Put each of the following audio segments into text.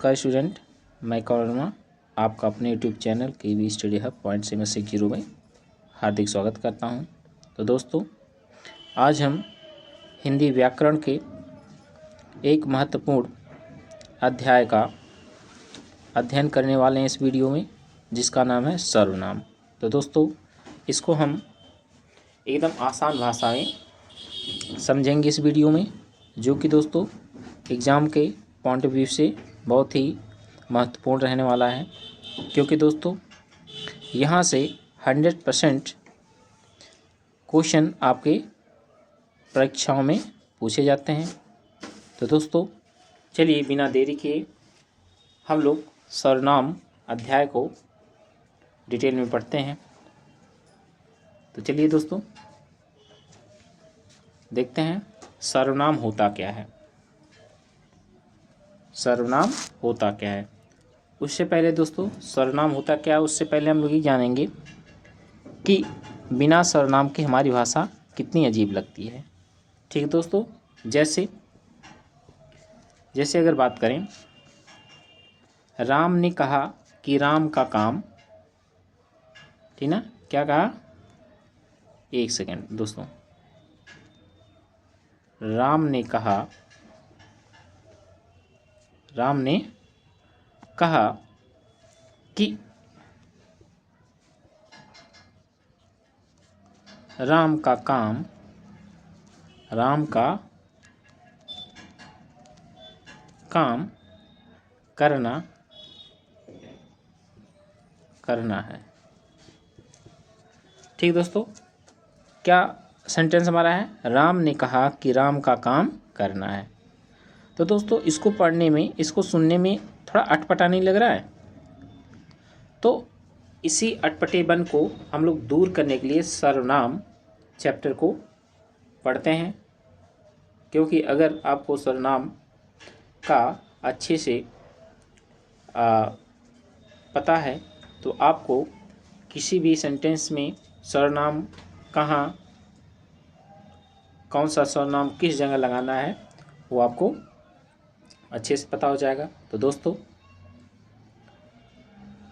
नमस्कार स्टूडेंट, मैं कौरमा आपका अपने YouTube channel KB study hub point semester 0 में हार्दिक स्वागत करता हूं। तो दोस्तों, आज हम हिंदी व्याकरण के एक महत्वपूर्ण अध्याय का अध्ययन करने वाले हैं इस वीडियो में, जिसका नाम है सर्वनाम। तो दोस्तों, इसको हम एकदम आसान भाषा में समझेंगे इस वीडियो में, जो कि दोस्तों एग्ज़ाम के पॉइंट ऑफ व्यू से बहुत ही महत्वपूर्ण रहने वाला है, क्योंकि दोस्तों यहाँ से 100% क्वेश्चन आपके परीक्षाओं में पूछे जाते हैं। तो दोस्तों चलिए बिना देरी किए हम लोग सर्वनाम अध्याय को डिटेल में पढ़ते हैं। तो चलिए दोस्तों देखते हैं सर्वनाम होता क्या है। सर्वनाम होता क्या है, उससे पहले दोस्तों सर्वनाम होता क्या है उससे पहले हम लोग ये जानेंगे कि बिना सर्वनाम के हमारी भाषा कितनी अजीब लगती है। ठीक है दोस्तों, जैसे अगर बात करें, राम ने कहा कि राम का काम, ठीक ना, क्या कहा, एक सेकेंड दोस्तों, राम ने कहा कि राम का काम करना है। ठीक दोस्तों, क्या सेंटेंस हमारा है, राम ने कहा कि राम का काम करना है। तो दोस्तों इसको पढ़ने में, इसको सुनने में थोड़ा अटपटा नहीं लग रहा है? तो इसी अटपटेपन को हम लोग दूर करने के लिए सर्वनाम चैप्टर को पढ़ते हैं, क्योंकि अगर आपको सर्वनाम का अच्छे से पता है तो आपको किसी भी सेंटेंस में सर्वनाम कौन सा सर्वनाम किस जगह लगाना है वो आपको अच्छे से पता हो जाएगा। तो दोस्तों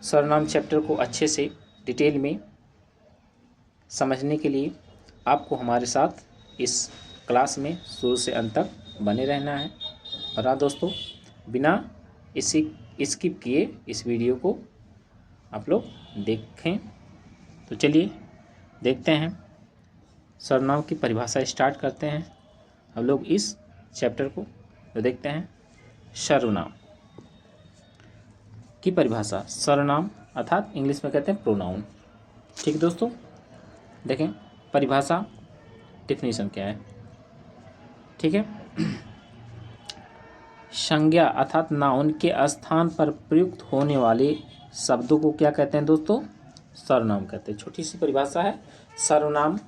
सर्वनाम चैप्टर को अच्छे से डिटेल में समझने के लिए आपको हमारे साथ इस क्लास में शुरू से अंत तक बने रहना है। और हाँ दोस्तों, बिना स्किप किए इस वीडियो को आप लोग देखें। तो चलिए देखते हैं, सर्वनाम की परिभाषा स्टार्ट करते हैं हम लोग इस चैप्टर को। तो देखते हैं सर्वनाम की परिभाषा। सर्वनाम अर्थात इंग्लिश में कहते हैं प्रोनाउन। ठीक है दोस्तों, देखें परिभाषा, डेफिनेशन क्या है। ठीक है, संज्ञा अर्थात नाउन के स्थान पर प्रयुक्त होने वाले शब्दों को क्या कहते हैं दोस्तों, सर्वनाम कहते हैं। छोटी सी परिभाषा है। सर्वनाम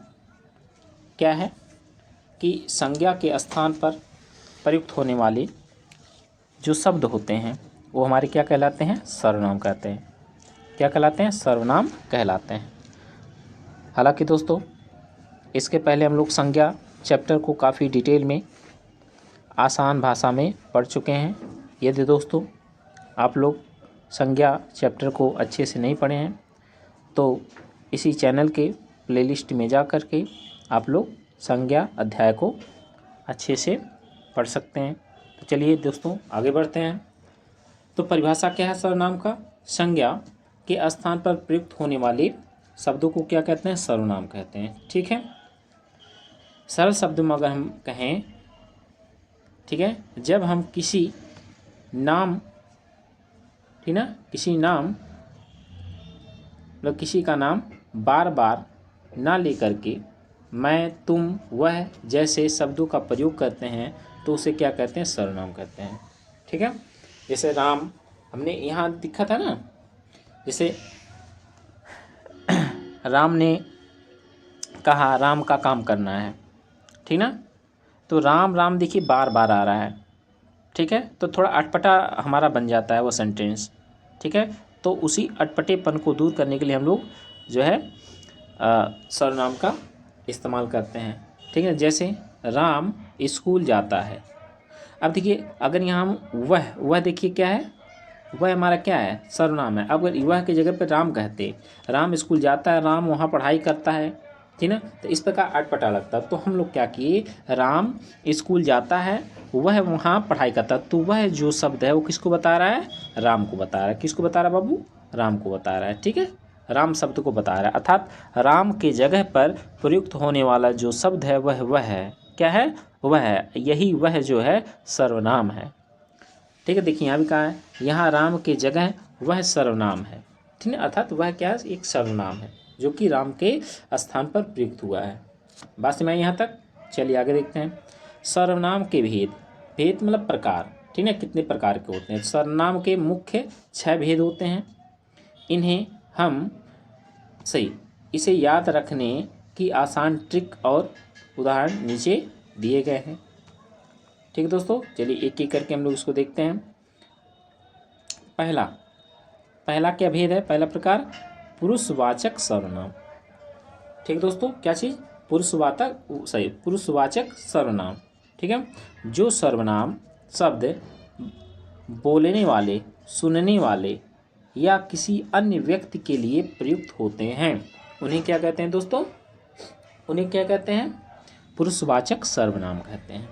क्या है कि संज्ञा के स्थान पर प्रयुक्त होने वाले जो शब्द होते हैं वो हमारे क्या कहलाते हैं, सर्वनाम कहते हैं। क्या कहलाते हैं, सर्वनाम कहलाते हैं। हालांकि दोस्तों इसके पहले हम लोग संज्ञा चैप्टर को काफ़ी डिटेल में आसान भाषा में पढ़ चुके हैं। यदि दोस्तों आप लोग संज्ञा चैप्टर को अच्छे से नहीं पढ़े हैं तो इसी चैनल के प्लेलिस्ट में जा कर के आप लोग संज्ञा अध्याय को अच्छे से पढ़ सकते हैं। तो चलिए दोस्तों आगे बढ़ते हैं। तो परिभाषा क्या है सर्वनाम का, संज्ञा के स्थान पर प्रयुक्त होने वाले शब्दों को क्या कहते हैं, सर्वनाम कहते हैं। ठीक है, सरल शब्द में अगर हम कहें, ठीक है, जब हम किसी नाम, ठीक ना, किसी का नाम बार बार ना लेकर के मैं, तुम, वह जैसे शब्दों का प्रयोग करते हैं तो उसे क्या कहते हैं, सर्वनाम कहते हैं। ठीक है, जैसे राम हमने यहाँ दिखा था ना, जैसे राम ने कहा राम का काम करना है, ठीक ना, तो राम देखिए बार बार आ रहा है। ठीक है, तो थोड़ा अटपटा हमारा बन जाता है वो सेंटेंस। ठीक है, तो उसी अटपटेपन को दूर करने के लिए हम लोग जो है सर्वनाम का इस्तेमाल करते हैं। ठीक है, जैसे राम स्कूल जाता है। अब देखिए अगर यहाँ हम वह देखिए क्या है, वह हमारा क्या है, सर्वनाम है। अब अगर वह की जगह पर राम कहते, राम स्कूल जाता है, राम वहाँ पढ़ाई करता है, ठीक ना, तो इस प्रकार अटपटा लगता। तो हम लोग क्या किए, राम स्कूल जाता है, वह वहाँ पढ़ाई करता, तो वह जो शब्द है वो किसको बता रहा है, राम को बता रहा है। किसको बता रहा है बाबू, राम को बता रहा है, ठीक है, राम शब्द को बता रहा है। अर्थात राम के जगह पर प्रयुक्त होने वाला जो शब्द है वह है, क्या है, वह है, यही वह जो है सर्वनाम है। ठीक है, देखिए यहाँ भी कहा है, यहाँ राम के जगह वह सर्वनाम है, ठीक है, अर्थात वह क्या है, एक सर्वनाम है जो कि राम के स्थान पर प्रयुक्त हुआ है। बात समझ आई यहाँ तक। चलिए आगे देखते हैं। सर्वनाम के भेद, भेद मतलब प्रकार, ठीक है, कितने प्रकार के होते हैं। सर्वनाम के मुख्य 6 भेद होते हैं। इन्हें हम सही इसे याद रखने की आसान ट्रिक और उदाहरण नीचे दिए गए हैं। ठीक है दोस्तों, चलिए एक एक करके हम लोग इसको देखते हैं। पहला क्या भेद है, पहला प्रकार पुरुषवाचक सर्वनाम। ठीक है दोस्तों, क्या चीज़, पुरुषवाचक सर्वनाम। ठीक है, जो सर्वनाम शब्द बोलने वाले, सुनने वाले या किसी अन्य व्यक्ति के लिए प्रयुक्त होते हैं, उन्हें क्या कहते हैं दोस्तों, उन्हें क्या कहते हैं, पुरुषवाचक सर्वनाम कहते हैं।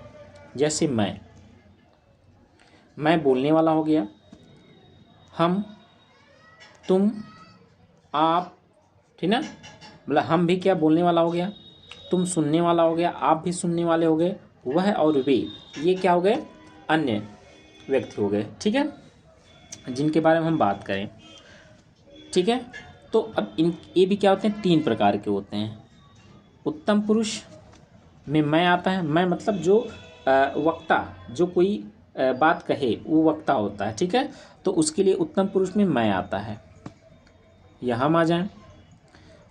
जैसे मैं बोलने वाला हो गया, हम, तुम, आप, ठीक ना, मतलब हम भी क्या बोलने वाला हो गया, तुम सुनने वाला हो गया, आप भी सुनने वाले हो गए, वह और वे ये क्या हो गए, अन्य व्यक्ति हो गए, ठीक है, जिनके बारे में हम बात करें। ठीक है, तो अब ये भी क्या होते हैं, 3 प्रकार के होते हैं। उत्तम पुरुष में मैं आता है, मैं मतलब जो वक्ता, जो कोई बात कहे वो वक्ता होता है, ठीक है, तो उसके लिए उत्तम पुरुष में मैं आता है, यहाँ हम आ जाएं।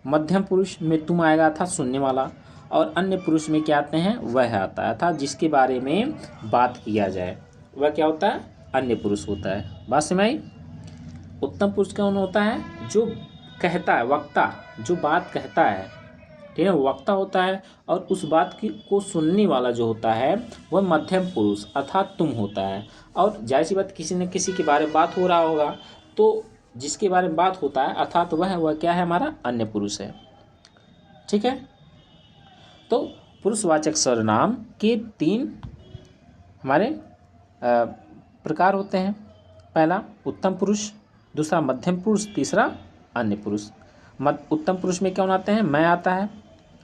मध्यम पुरुष में तुम आएगा था, सुनने वाला, और अन्य पुरुष में क्या आते हैं, वह आता है, अर्थात जिसके बारे में बात किया जाए, वह क्या होता है, अन्य पुरुष होता है। बात समझ आई। उत्तम पुरुष कौन होता है, जो कहता है, वक्ता, जो बात कहता है, ठीक है, वक्ता होता है, और उस बात की को सुनने वाला जो होता है वह मध्यम पुरुष अर्थात तुम होता है। और जाहिर सी बात, किसी न किसी के बारे में बात हो रहा होगा, तो जिसके बारे में बात होता है अर्थात वह क्या है, हमारा अन्य पुरुष है। ठीक है, तो पुरुषवाचक सर्वनाम के 3 हमारे प्रकार होते हैं। पहला उत्तम पुरुष, दूसरा मध्यम पुरुष, तीसरा अन्य पुरुष। उत्तम पुरुष में कौन आते हैं, मैं आता है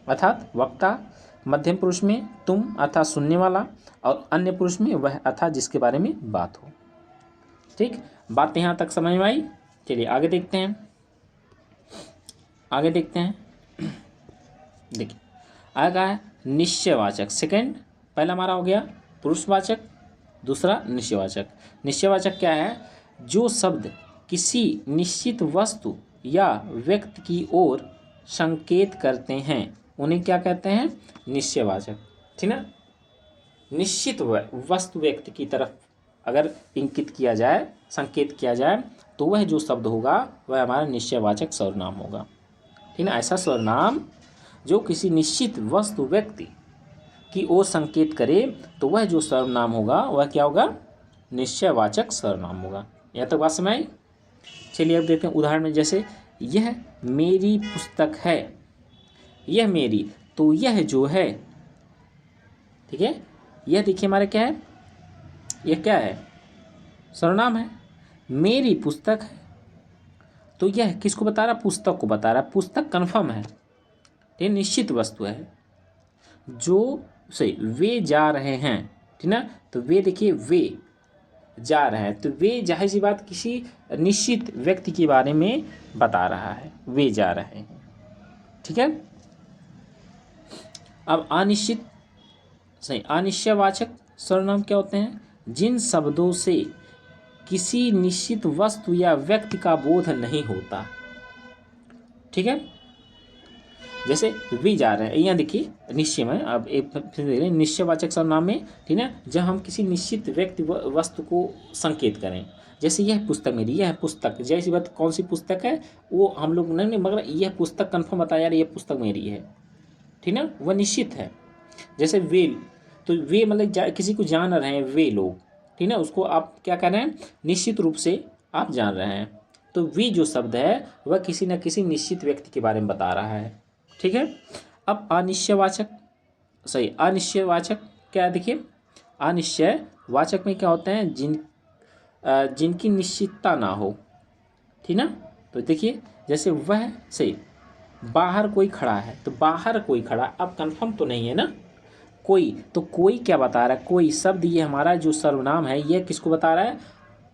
अर्थात वक्ता, मध्यम पुरुष में तुम अर्थात सुनने वाला, और अन्य पुरुष में वह अर्थात जिसके बारे में बात हो। ठीक, बात यहाँ तक समझ में आई। चलिए आगे देखते हैं, देखिए आगे है निश्चयवाचक। सेकंड, पहला हमारा हो गया पुरुषवाचक, दूसरा निश्चयवाचक। निश्चयवाचक क्या है, जो शब्द किसी निश्चित वस्तु या व्यक्ति की ओर संकेत करते हैं उन्हें क्या कहते हैं, निश्चयवाचक। ठीक ना, निश्चित वस्तु व्यक्ति की तरफ अगर इंकित किया जाए, संकेत किया जाए, तो वह जो शब्द होगा वह हमारा निश्चयवाचक सर्वनाम होगा। ठीक ना, ऐसा सर्वनाम जो किसी निश्चित वस्तु व्यक्ति की ओर संकेत करे, तो वह जो सर्वनाम होगा वह क्या होगा, निश्चयवाचक सर्वनाम होगा। यह तक बात समझ आई। चलिए अब देखते हैं उदाहरण में, जैसे यह मेरी पुस्तक है, यह मेरी, तो यह जो है, ठीक है, यह देखिए हमारा क्या है, यह क्या है, सर्वनाम है। मेरी पुस्तक है, तो यह किसको बता रहा, पुस्तक को बता रहा है। पुस्तक कन्फर्म है, ये निश्चित वस्तु है। जो सही, वे जा रहे हैं, ठीक ना, तो वे देखिए, वे जा रहे हैं, तो वे जाहिर सी बात किसी निश्चित व्यक्ति के बारे में बता रहा है, वे जा रहे हैं। ठीक है, अब अनिश्चित, सही, अनिश्चयवाचक सर्वनाम क्या होते हैं, जिन शब्दों से किसी निश्चित वस्तु या व्यक्ति का बोध नहीं होता। ठीक है, जैसे वे जा रहे हैं, यहाँ देखिए निश्चय में, अब एक फिर देख रहे हैं निश्चयवाचक सर्वनाम में, ठीक है, जब हम किसी निश्चित व्यक्ति वस्तु को संकेत करें, जैसे यह पुस्तक मेरी, यह पुस्तक, जैसी बात कौन सी पुस्तक है वो हम लोग नहीं, मगर यह पुस्तक कन्फर्म बता यार यह पुस्तक मेरी है, ठीक ना, वह निश्चित है। जैसे वे, तो वे मतलब किसी को जान रहे हैं वे लोग, ठीक है, उसको आप क्या कह रहे हैं, निश्चित रूप से आप जान रहे हैं। तो वी जो शब्द है वह किसी न किसी निश्चित व्यक्ति के बारे में बता रहा है। ठीक है। अब अनिश्चयवाचक, सही, अनिश्चयवाचक क्या है देखिए, अनिश्चयवाचक में क्या होते हैं, जिनकी निश्चितता ना हो। ठीक ना। तो देखिए जैसे वह, सही, बाहर कोई खड़ा है, तो बाहर कोई खड़ा, अब कंफर्म तो नहीं है ना। कोई, तो कोई क्या बता रहा है, कोई शब्द ये हमारा जो सर्वनाम है ये किसको बता रहा है,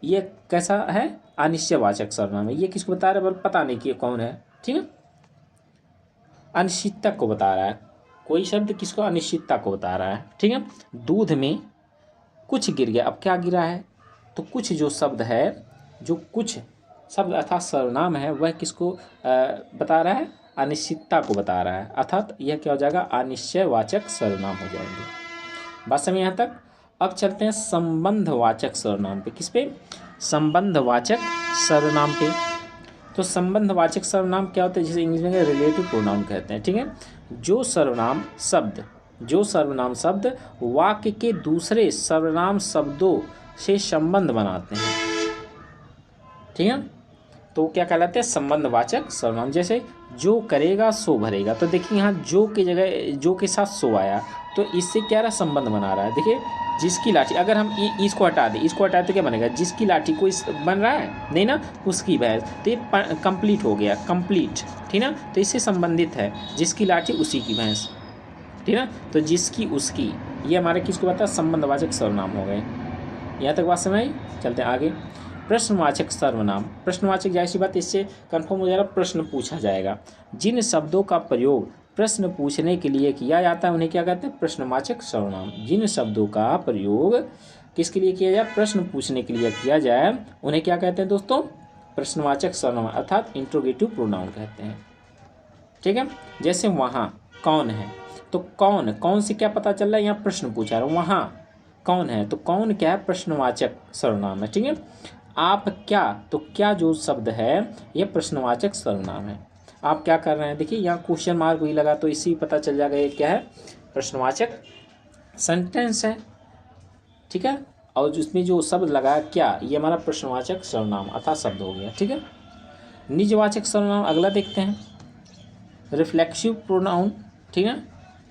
ये कैसा है, अनिश्चयवाचक सर्वनाम है। ये किसको बता रहा है, पता नहीं कि कौन है। ठीक है, अनिश्चितता को बता रहा है। कोई शब्द किसको, अनिश्चितता को बता रहा है। ठीक है। दूध में कुछ गिर गया, अब क्या गिरा है, तो कुछ जो शब्द है, जो कुछ शब्द अर्थात सर्वनाम है, वह किसको बता रहा है, अनिश्चितता को बता रहा है। अर्थात यह क्या हो जाएगा, अनिश्चयवाचक सर्वनाम हो जाएंगे। बात समझ यहाँ तक। अब चलते हैं संबंधवाचक सर्वनाम पे। किस पे, संबंधवाचक सर्वनाम पे। तो संबंधवाचक सर्वनाम क्या होता है, जिसे इंग्लिश में रिलेटिव प्रोनाउन कहते हैं। ठीक है। जो सर्वनाम शब्द वाक्य के दूसरे सर्वनाम शब्दों से संबंध बनाते हैं। ठीक है। तो क्या कहलाते हैं, संबंधवाचक सर्वनाम। जैसे जो करेगा सो भरेगा, तो देखिए यहाँ जो की जगह जो के साथ सो आया, तो इससे क्या रहा, संबंध बना रहा है। देखिए जिसकी लाठी, अगर हम इसको हटा दें, इसको हटाए तो क्या बनेगा, जिसकी लाठी कोई बन रहा है नहीं ना, उसकी भैंस, तो ये कंप्लीट हो गया, कंप्लीट। ठीक ना। तो इससे संबंधित है, जिसकी लाठी उसी की भैंस। ठीक ना। तो जिसकी उसकी, ये हमारे किसको बताया, संबंधवाचक सर्वनाम हो गए। यहाँ तक बात समझ आई। चलते हैं आगे। प्रश्नवाचक सर्वनाम, प्रश्नवाचक जाहिर सी बात, इससे कन्फर्म हो जाएगा, प्रश्न पूछा जाएगा। जिन शब्दों का प्रयोग प्रश्न पूछने के लिए किया जाता है उन्हें क्या कहते हैं, प्रश्नवाचक सर्वनाम। जिन शब्दों का प्रयोग किसके लिए किया जाए, प्रश्न पूछने के लिए किया जाए, उन्हें क्या कहते हैं दोस्तों, प्रश्नवाचक सर्वनाम, अर्थात इंट्रोगेटिव प्रोनाउन कहते हैं। ठीक है। जैसे वहाँ कौन है, तो कौन से क्या पता चल रहा है, यहाँ प्रश्न पूछा रहा हूँ, वहाँ कौन है, तो कौन क्या है, प्रश्नवाचक सर्वनाम है। ठीक है। आप क्या, तो क्या जो शब्द है यह प्रश्नवाचक सर्वनाम है। आप क्या कर रहे हैं, देखिए यहाँ क्वेश्चन मार्क भी लगा, तो इसी पता चल जाएगा ये क्या है, प्रश्नवाचक सेंटेंस है। ठीक है। और जिसमें जो शब्द लगा क्या, ये हमारा प्रश्नवाचक सर्वनाम अर्थात शब्द हो गया। ठीक है। निजवाचक सर्वनाम अगला देखते हैं, रिफ्लेक्सिव प्रोनाउन। ठीक है।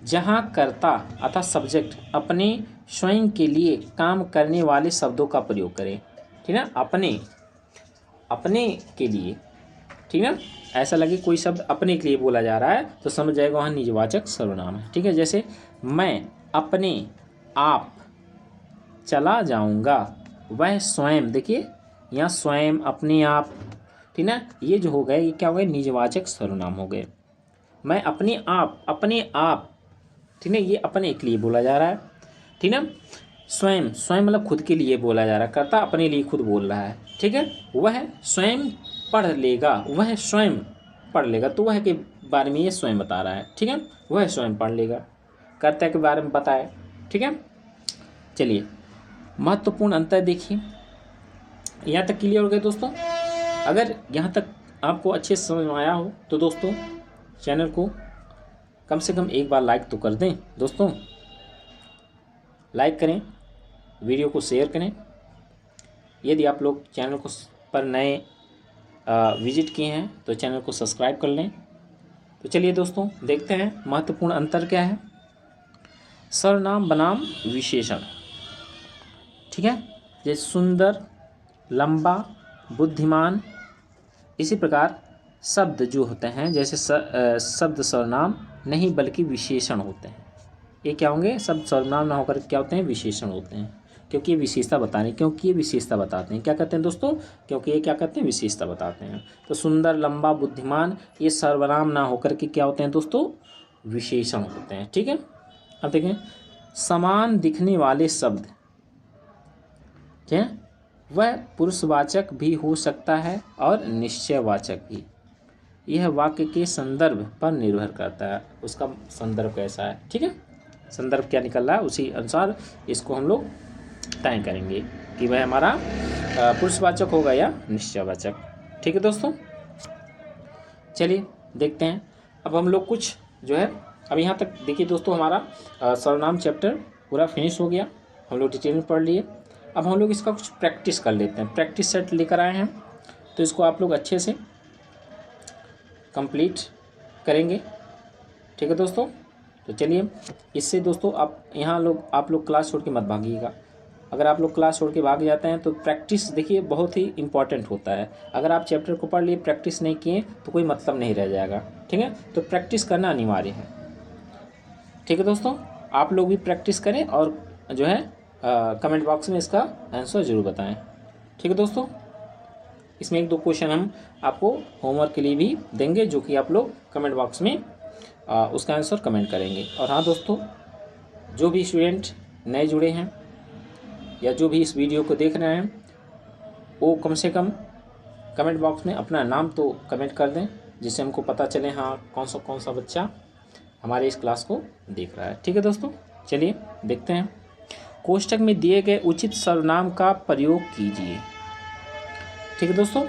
जहाँ कर्ता अर्थात सब्जेक्ट अपने स्वयं के लिए काम करने वाले शब्दों का प्रयोग करे। ठीक है। अपने के लिए, ठीक है, ऐसा लगे कोई शब्द अपने के लिए बोला जा रहा है तो समझ जाएगा वहाँ निजवाचक सर्वनाम है। ठीक है। जैसे मैं अपने आप चला जाऊंगा, वह स्वयं, देखिए यहाँ स्वयं, अपने आप, ठीक ना, ये जो हो गए ये क्या हो गए, निजवाचक सर्वनाम हो गए। मैं अपने आप, ठीक है, ये अपने के लिए बोला जा रहा है। ठीक है। स्वयं मतलब खुद के लिए बोला जा रहा है, कर्ता अपने लिए खुद बोल रहा है। ठीक है। वह स्वयं पढ़ लेगा, तो वह के बारे में ये स्वयं बता रहा है। ठीक है। वह स्वयं पढ़ लेगा, कर्ता के बारे में बताए। ठीक है। चलिए महत्वपूर्ण अंतर देखिए, यहाँ तक क्लियर हो गए दोस्तों। अगर यहाँ तक आपको अच्छे से समझ में आया हो तो दोस्तों चैनल को कम से कम एक बार लाइक तो कर दें दोस्तों, लाइक करें, वीडियो को शेयर करें। यदि आप लोग चैनल को पर नए विजिट किए हैं तो चैनल को सब्सक्राइब कर लें। तो चलिए दोस्तों देखते हैं महत्वपूर्ण अंतर क्या है। सर्वनाम बनाम विशेषण। ठीक है। जैसे सुंदर, लंबा, बुद्धिमान, इसी प्रकार शब्द जो होते हैं, जैसे शब्द सर्वनाम नहीं बल्कि विशेषण होते हैं। ये क्या होंगे, शब्द सर्वनाम ना होकर क्या होते हैं, विशेषण होते हैं। क्योंकि ये विशेषता बताते हैं, क्या कहते हैं दोस्तों, क्योंकि ये क्या कहते हैं, विशेषता बताते हैं। तो सुंदर, लंबा, बुद्धिमान ये सर्वनाम ना होकर के क्या होते हैं दोस्तों, विशेषण होते हैं। ठीक है। अब देखें, समान दिखने वाले शब्द, ठीक है, वह पुरुषवाचक भी हो सकता है और निश्चयवाचक भी। यह वाक्य के संदर्भ पर निर्भर करता है, उसका संदर्भ कैसा है। ठीक है। संदर्भ क्या निकल रहा है उसी अनुसार इसको हम लोग तय करेंगे कि वह हमारा पुरुषवाचक होगा या निश्चयवाचक। ठीक है दोस्तों। चलिए देखते हैं अब हम लोग कुछ जो है, अब यहाँ तक देखिए दोस्तों, हमारा सर्वनाम चैप्टर पूरा फिनिश हो गया, हम लोग डिटेल में पढ़ लिए। अब हम लोग इसका कुछ प्रैक्टिस कर लेते हैं। प्रैक्टिस सेट लेकर आए हैं, तो इसको आप लोग अच्छे से कंप्लीट करेंगे। ठीक है दोस्तों, तो चलिए इससे दोस्तों आप लोग क्लास छोड़ के मत भागिएगा। अगर आप लोग क्लास छोड़ के भाग जाते हैं तो प्रैक्टिस देखिए बहुत ही इंपॉर्टेंट होता है। अगर आप चैप्टर को पढ़ लिए प्रैक्टिस नहीं किए तो कोई मतलब नहीं रह जाएगा। ठीक है, तो प्रैक्टिस करना अनिवार्य है। ठीक है दोस्तों, आप लोग भी प्रैक्टिस करें और जो है कमेंट बॉक्स में इसका आंसर ज़रूर बताएं। ठीक है दोस्तों, इसमें 1-2 क्वेश्चन हम आपको होमवर्क के लिए भी देंगे, जो कि आप लोग कमेंट बॉक्स में उसका आंसर कमेंट करेंगे। और हाँ दोस्तों, जो भी स्टूडेंट नए जुड़े हैं या जो भी इस वीडियो को देख रहे हैं, वो कम से कम कमेंट बॉक्स में अपना नाम तो कमेंट कर दें, जिससे हमको पता चले हाँ कौन सा बच्चा हमारे इस क्लास को देख रहा है। ठीक है दोस्तों, चलिए देखते हैं। कोष्ठक में दिए गए उचित सर्वनाम का प्रयोग कीजिए। ठीक है दोस्तों,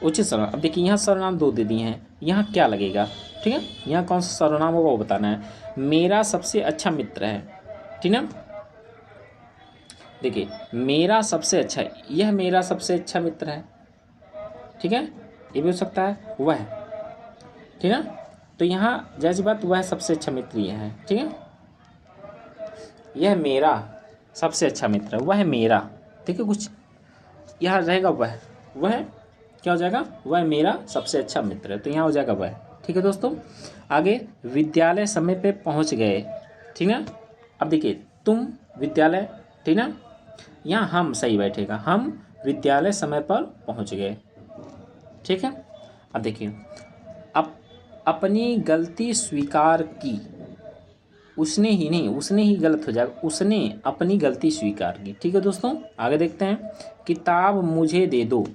उचित सर्वनाम। अब देखिए यहाँ सर्वनाम 2 दे दिए हैं, यहाँ क्या लगेगा। ठीक है, यहाँ कौन सा सर्वनाम होगा वो बताना है। मेरा सबसे अच्छा मित्र है, ठीक है। देखिए मेरा सबसे अच्छा, यह मेरा सबसे अच्छा मित्र है। ठीक है, ये भी हो सकता है वह, ठीक है। तो यहाँ जैसी बात वह सबसे अच्छा मित्र यह है। ठीक है, यह मेरा सबसे अच्छा मित्र है, वह मेरा। ठीक है, कुछ यहाँ रहेगा वह क्या हो जाएगा, वह मेरा सबसे अच्छा मित्र है, तो यहाँ हो जाएगा वह। ठीक है दोस्तों, आगे विद्यालय समय पे पहुँच गए। ठीक है, अब देखिए तुम विद्यालय, ठीक है, यहाँ हम सही बैठेगा, हम विद्यालय समय पर पहुँच गए। ठीक है, अब देखिए अपनी गलती स्वीकार की, उसने ही नहीं, उसने ही गलत हो जाएगा, उसने अपनी गलती स्वीकार की। ठीक है दोस्तों, आगे देखते हैं। किताब मुझे दे दो।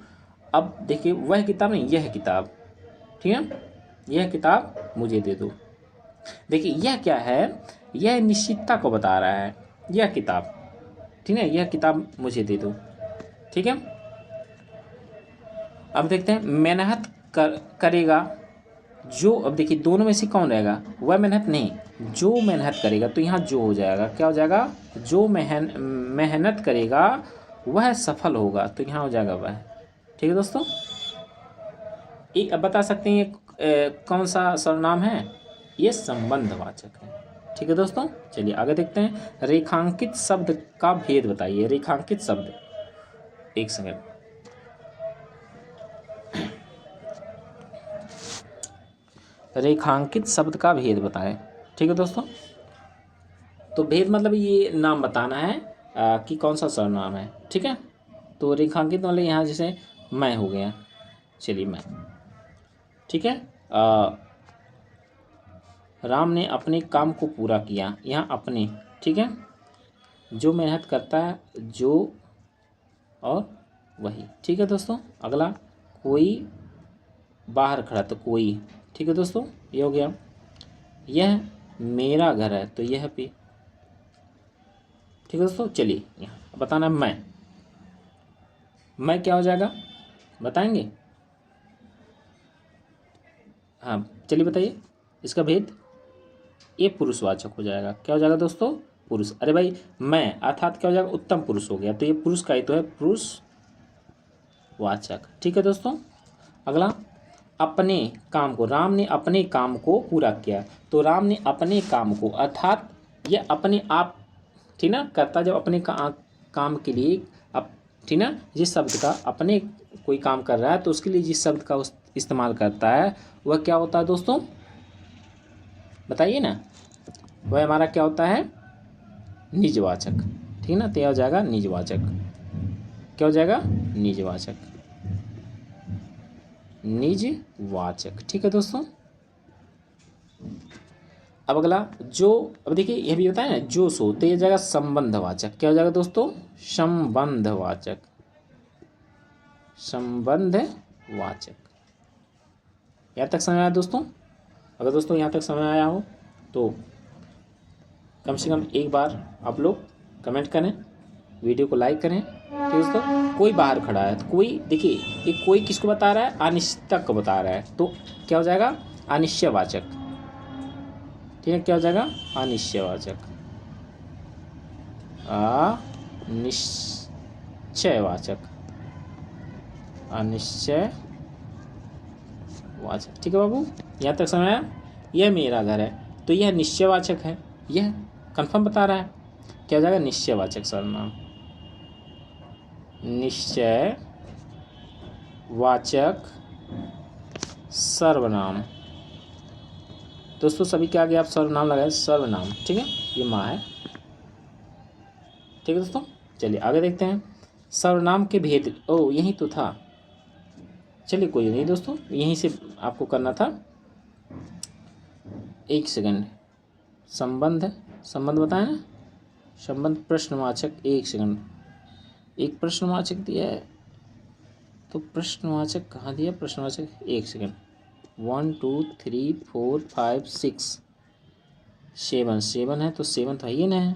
अब देखिए वह किताब नहीं, यह किताब। ठीक है, यह किताब मुझे दे दो। देखिए यह क्या है, यह निश्चितता को बता रहा है, यह किताब। ठीक है, यह किताब मुझे दे दो। ठीक है, अब देखते हैं मेहनत करेगा जो। अब देखिए दोनों में से कौन रहेगा, वह मेहनत नहीं, जो मेहनत करेगा, तो यहाँ जो हो जाएगा, क्या हो जाएगा, जो मेहनत करेगा वह सफल होगा, तो यहाँ हो जाएगा वह। ठीक है दोस्तों, एक अब बता सकते हैं ये कौन सा सर्वनाम है, ये संबंधवाचक है। ठीक है दोस्तों, चलिए आगे देखते हैं। रेखांकित शब्द का भेद बताइए। रेखांकित शब्द, एक सेकंड, रेखांकित शब्द का भेद बताएं। ठीक है दोस्तों, तो भेद मतलब ये नाम बताना है कि कौन सा सर्वनाम है। ठीक है, तो रेखांकित मतलब यहाँ जैसे मैं हो गया, चलिए मैं। ठीक है, राम ने अपने काम को पूरा किया, यहाँ अपने। ठीक है, जो मेहनत करता है, जो और वही। ठीक है दोस्तों, अगला कोई बाहर खड़ा, तो कोई। ठीक है दोस्तों, ये हो गया। यह मेरा घर है, तो यह पे। ठीक है दोस्तों, चलिए यहाँ बताना मैं क्या हो जाएगा बताएंगे। हाँ चलिए बताइए इसका भेद। ये पुरुषवाचक हो जाएगा, क्या हो जाएगा दोस्तों, पुरुष। अरे भाई मैं अर्थात क्या हो जाएगा, उत्तम पुरुष हो गया, तो ये पुरुष का ही तो है, पुरुषवाचक। ठीक है दोस्तों, अगला अपने काम को, राम ने अपने काम को पूरा किया, तो राम ने अपने काम को अर्थात ये अपने आप, ठीक ना, करता जब अपने काम के लिए। अब ठीक ना, जिस शब्द का अपने कोई काम कर रहा है तो उसके लिए जिस शब्द का इस्तेमाल करता है वह क्या होता है दोस्तों, बताइए ना, वह हमारा क्या होता है, निजवाचक। ठीक ना, तो यह हो जाएगा निजवाचक। क्या हो जाएगा, निजवाचक, निजवाचक। ठीक है दोस्तों, अब अगला जो। अब देखिए यह भी होता है ना जो सो, तो यह जाएगा संबंधवाचक। क्या हो जाएगा दोस्तों, संबंधवाचक, संबंधवाचक। यहाँ तक समझ आया दोस्तों। अगर दोस्तों यहाँ तक समझ आया हो तो कम से कम एक बार आप लोग कमेंट करें, वीडियो को लाइक करें। ठीक है दोस्तों, कोई बाहर खड़ा है, तो कोई देखिए ये कोई किसको बता रहा है, अनिश्चितता को बता रहा है, तो क्या हो जाएगा, अनिश्चयवाचक। ठीक है, क्या हो जाएगा, अनिश्चयवाचक, निश्चयवाचक, अनिश्चयवाचक। ठीक है बाबू, यहाँ तक समझ आया। यह मेरा घर है, तो यह निश्चयवाचक है, यह कंफर्म बता रहा है। क्या हो जाएगा? निश्चयवाचक सर्वनाम, निश्चयवाचक सर्वनाम। दोस्तों सभी के आगे आप सर्वनाम लगाए, सर्वनाम। ठीक है, ये माँ है। ठीक है दोस्तों, चलिए आगे देखते हैं। सर्वनाम के भेद, ओ यही तो था। चलिए कोई नहीं दोस्तों, यहीं से आपको करना था। एक सेकंड, संबंध, संबंध बताए ना, संबंध प्रश्नवाचक। एक सेकंड, एक प्रश्नवाचक दिया है, तो प्रश्नवाचक कहाँ दिया? प्रश्नवाचक, एक सेकंड। 1 2 3 4 5 6 7 है, तो 7 तो ये ना है।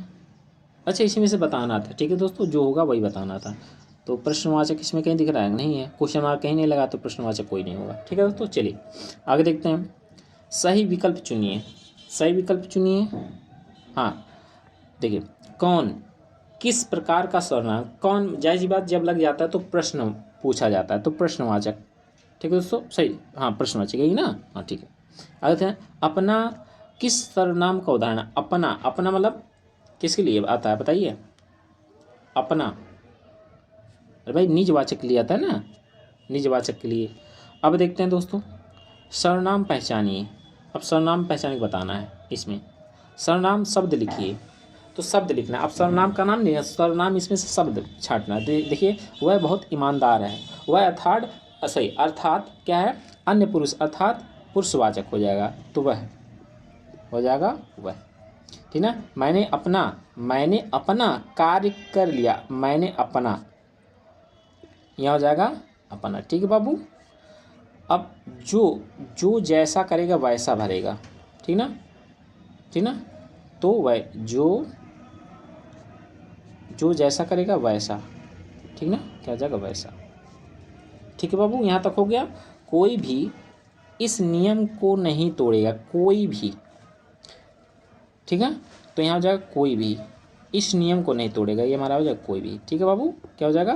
अच्छा, इसी में से बताना था। ठीक है दोस्तों, जो होगा वही बताना था। तो प्रश्नवाचक इसमें कहीं दिख रहा है? नहीं है। क्वेश्चन मार्क कहीं नहीं लगा, तो प्रश्नवाचक कोई नहीं होगा। ठीक है दोस्तों, चलिए आगे देखते हैं। सही विकल्प चुनिए, सही विकल्प चुनिए। हाँ देखिए, कौन, किस प्रकार का सर्वनाम, कौन, जायज़ बात जब लग जाता है तो प्रश्न पूछा जाता है, तो प्रश्नवाचक। ठीक है दोस्तों, सही, हाँ प्रश्नवाचक यही ना। हाँ ठीक है, आगे हैं। अपना किस सर्वनाम का उदाहरण है? अपना, अपना मतलब किसके लिए आता है बताइए? अपना, अरे भाई निजवाचक के लिए आता है ना, निजवाचक के लिए। अब देखते हैं दोस्तों, सर्वनाम पहचानिए। अब सर्वनाम पहचान के बताना है। इसमें सर्वनाम शब्द लिखिए, तो शब्द लिखना है। अब सर्वनाम का नाम नहीं है, सर्वनाम इसमें से शब्द छांटना है। देखिए, वह बहुत ईमानदार है, वह अर्थात, सही, अर्थात क्या है? अन्य पुरुष, अर्थात पुरुषवाचक हो जाएगा, तो वह हो जाएगा वह। ठीक ना। मैंने अपना कार्य कर लिया, मैंने अपना, यहाँ हो जाएगा अपना। ठीक है बाबू। अब जो जैसा करेगा वैसा भरेगा, ठीक ना, ठीक ना। तो वह जो जैसा करेगा वैसा, ठीक ना, क्या हो जाएगा? वैसा। ठीक है बाबू, यहाँ तक हो गया। कोई भी इस नियम को नहीं तोड़ेगा, कोई भी। ठीक है, तो यहाँ हो जाएगा कोई भी इस नियम को नहीं तोड़ेगा, ये हमारा हो जाएगा कोई भी। ठीक है बाबू, क्या हो जाएगा?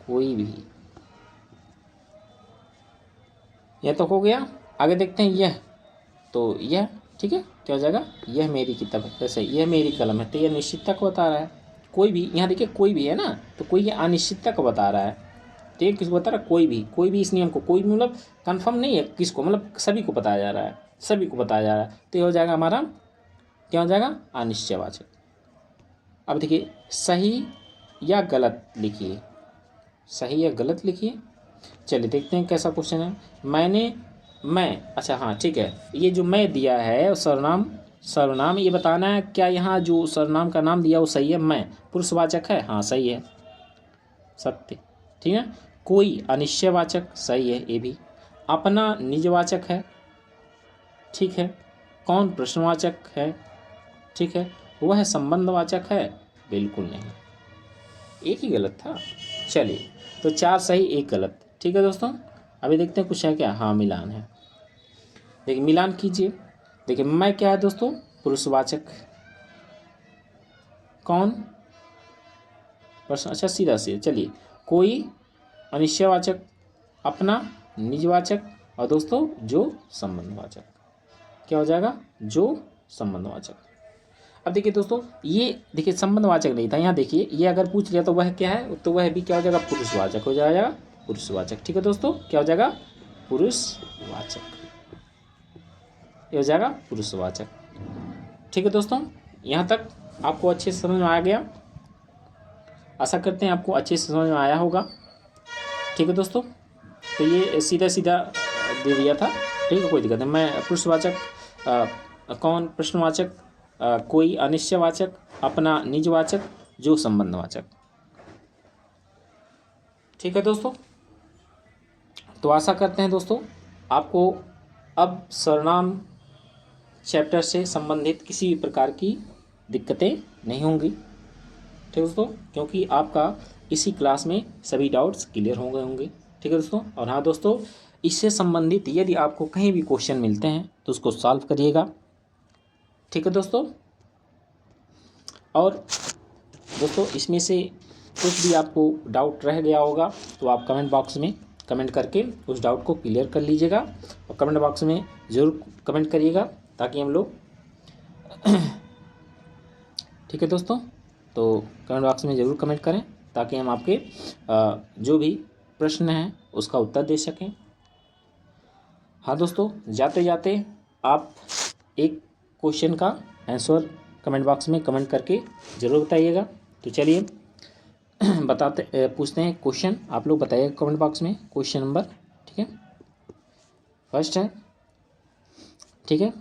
कोई भी। यह तो हो गया। आगे देखते हैं यह, तो यह, ठीक है, क्या हो जाएगा? यह मेरी किताब है, वैसे यह मेरी कलम है, तो यह निश्चितता को बता रहा है। कोई भी, यहाँ देखिए कोई भी है ना, तो कोई ये अनिश्चितता को बता रहा है। तो ये किसको बता रहा है? कोई भी इस नियम को, कोई भी मतलब कन्फर्म नहीं है किसको, मतलब सभी को बताया जा रहा है, सभी को बताया जा रहा है। तो ये हो जाएगा हमारा, क्या हो जाएगा? अनिश्चयवाचक। अब देखिए, सही या गलत लिखिए, सही या गलत लिखिए। चलिए देखते हैं कैसा क्वेश्चन है। मैं, अच्छा हाँ ठीक है, ये जो मैं दिया है सर्वनाम ये बताना है क्या यहाँ जो सर्वनाम का नाम दिया वो सही है? मैं पुरुषवाचक है, हाँ सही है, सत्य। ठीक है। कोई अनिश्चयवाचक, सही है ये भी। अपना निजवाचक है, ठीक है। कौन प्रश्नवाचक है, ठीक है। वह संबंधवाचक है, बिल्कुल नहीं, एक ही गलत था। चलिए, तो 4 सही 1 गलत। ठीक है दोस्तों, अभी देखते हैं कुछ है क्या। हाँ मिलान है, देखिए मिलान कीजिए। देखिए मैं क्या है दोस्तों? पुरुषवाचक। कौन प्रश्न, अच्छा सीधा सीधा। चलिए, कोई अनिश्चयवाचक, अपना निजवाचक, और दोस्तों जो संबंधवाचक, क्या हो जाएगा? जो संबंधवाचक। अब देखिए दोस्तों, ये देखिए संबंधवाचक नहीं था, यहाँ देखिए ये अगर पूछ लिया तो वह क्या है, तो वह भी क्या हो जाएगा? पुरुषवाचक हो जाएगा, पुरुषवाचक। ठीक है दोस्तों, क्या हो जाएगा? पुरुषवाचक, ये हो जाएगा पुरुषवाचक। ठीक है दोस्तों, यहाँ तक आपको अच्छे से समझ में आ गया। आशा करते हैं आपको अच्छे से समझ में आया होगा। ठीक है दोस्तों, तो ये सीधा सीधा दे दिया था। ठीक है, कोई दिक्कत नहीं। मैं पुरुषवाचक, कौन प्रश्नवाचक, कोई अनिश्चयवाचक, अपना निजवाचक, जो संबंधवाचक। ठीक है दोस्तों, तो आशा करते हैं दोस्तों आपको अब सर्वनाम चैप्टर से संबंधित किसी भी प्रकार की दिक्कतें नहीं होंगी। ठीक है दोस्तों, क्योंकि आपका इसी क्लास में सभी डाउट्स क्लियर हो गए होंगे। ठीक है दोस्तों, और हाँ दोस्तों, इससे संबंधित यदि आपको कहीं भी क्वेश्चन मिलते हैं तो उसको सॉल्व करिएगा। ठीक है दोस्तों, और दोस्तों इसमें से कुछ भी आपको डाउट रह गया होगा तो आप कमेंट बॉक्स में कमेंट करके उस डाउट को क्लियर कर लीजिएगा और कमेंट बॉक्स में ज़रूर कमेंट करिएगा ताकि हम लोग ठीक है दोस्तों, तो कमेंट बॉक्स में ज़रूर कमेंट करें ताकि हम आपके जो भी प्रश्न हैं उसका उत्तर दे सकें। हाँ दोस्तों, जाते जाते आप एक क्वेश्चन का आंसर कमेंट बॉक्स में कमेंट करके ज़रूर बताइएगा। तो चलिए पूछते हैं क्वेश्चन, आप लोग बताइएगा कमेंट बॉक्स में क्वेश्चन नंबर। ठीक है, फर्स्ट है, ठीक है।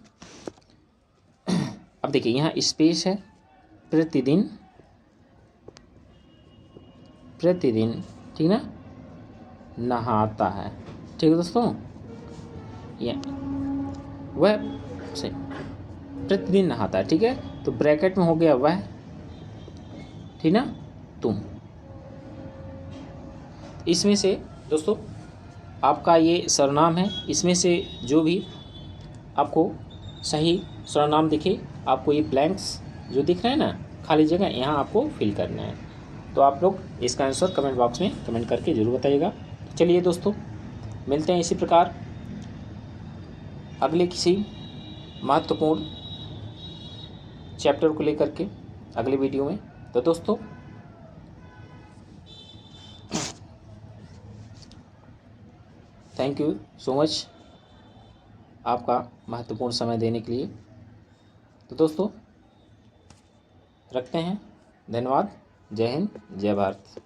अब देखिए यहाँ स्पेस है, प्रतिदिन, ठीक ना, नहाता है। ठीक है दोस्तों, ये वह सही, प्रतिदिन नहाता है। ठीक है, तो ब्रैकेट में हो गया वह, ठीक ना, तुम। इसमें से दोस्तों आपका ये सर्वनाम है, इसमें से जो भी आपको सही सर्वनाम दिखे, आपको ये ब्लैंक्स जो दिख रहे हैं ना, खाली जगह, यहाँ आपको फिल करना है। तो आप लोग इसका आंसर कमेंट बॉक्स में कमेंट करके ज़रूर बताइएगा। चलिए दोस्तों, मिलते हैं इसी प्रकार अगले किसी महत्वपूर्ण चैप्टर को लेकर के अगले वीडियो में। तो दोस्तों थैंक यू सो मच आपका महत्वपूर्ण समय देने के लिए। तो दोस्तों रखते हैं, धन्यवाद, जय हिंद, जय भारत।